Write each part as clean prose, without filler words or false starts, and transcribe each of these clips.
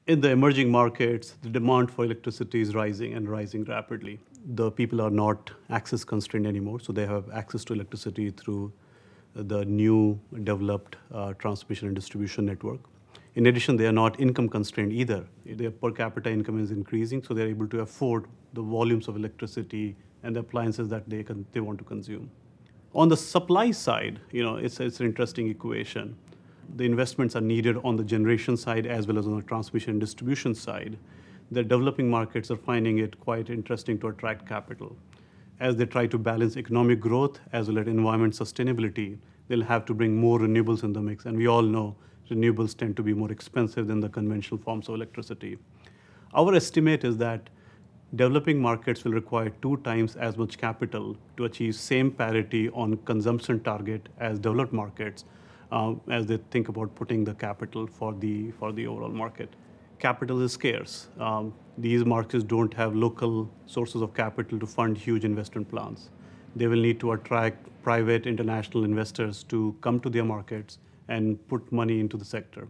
In the emerging markets, the demand for electricity is rising and rising rapidly. The people are not access constrained anymore, so they have access to electricity through the new developed transmission and distribution network. In addition, they are not income constrained either. Their per capita income is increasing, so they're able to afford the volumes of electricity and the appliances that they want to consume. On the supply side, it's an interesting equation. The investments are needed on the generation side as well as on the transmission and distribution side. The developing markets are finding it quite interesting to attract capital. As they try to balance economic growth as well as environment sustainability, they'll have to bring more renewables in the mix. And we all know renewables tend to be more expensive than the conventional forms of electricity. Our estimate is that developing markets will require 2 times as much capital to achieve same parity on consumption target as developed markets as they think about putting the capital for the overall market. Capital is scarce. These markets don't have local sources of capital to fund huge investment plans. They will need to attract private international investors to come to their markets and put money into the sector.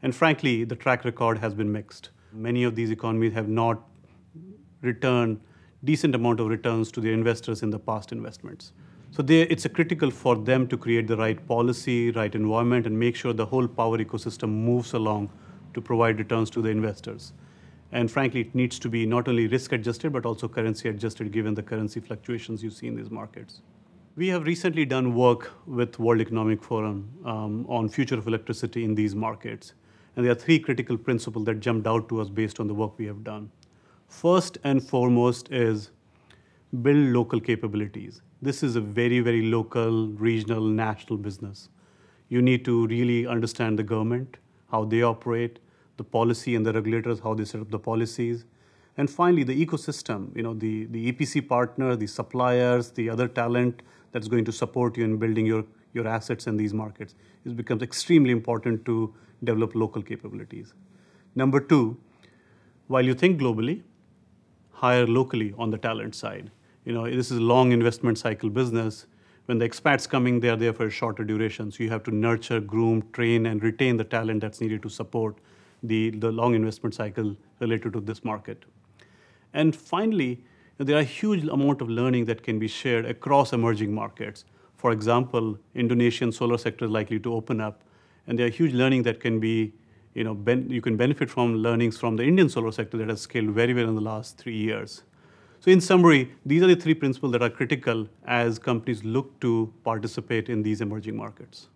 And frankly, the track record has been mixed. Many of these economies have not returned decent amount of returns to their investors in the past investments. So it's critical for them to create the right policy, right environment, and make sure the whole power ecosystem moves along to provide returns to the investors. And frankly, it needs to be not only risk adjusted, but also currency adjusted given the currency fluctuations you see in these markets. We have recently done work with World Economic Forum on future of electricity in these markets. And there are 3 critical principles that jumped out to us based on the work we have done. First and foremost is build local capabilities. This is a very, very local, regional, national business. You need to really understand the government, how they operate, the policy and the regulators, how they set up the policies. And finally, the ecosystem, the EPC partner, the suppliers, the other talent that's going to support you in building your assets in these markets. It becomes extremely important to develop local capabilities. Number 2, while you think globally, hire locally on the talent side. This is a long investment cycle business. When the expats coming, they are there for a shorter duration. So you have to nurture, groom, train, and retain the talent that's needed to support the long investment cycle related to this market. And finally, there are a huge amount of learning that can be shared across emerging markets. For example, Indonesian solar sector is likely to open up, and there are huge learning that can be, you can benefit from learnings from the Indian solar sector that has scaled very well in the last 3 years. So in summary, these are the 3 principles that are critical as companies look to participate in these emerging markets.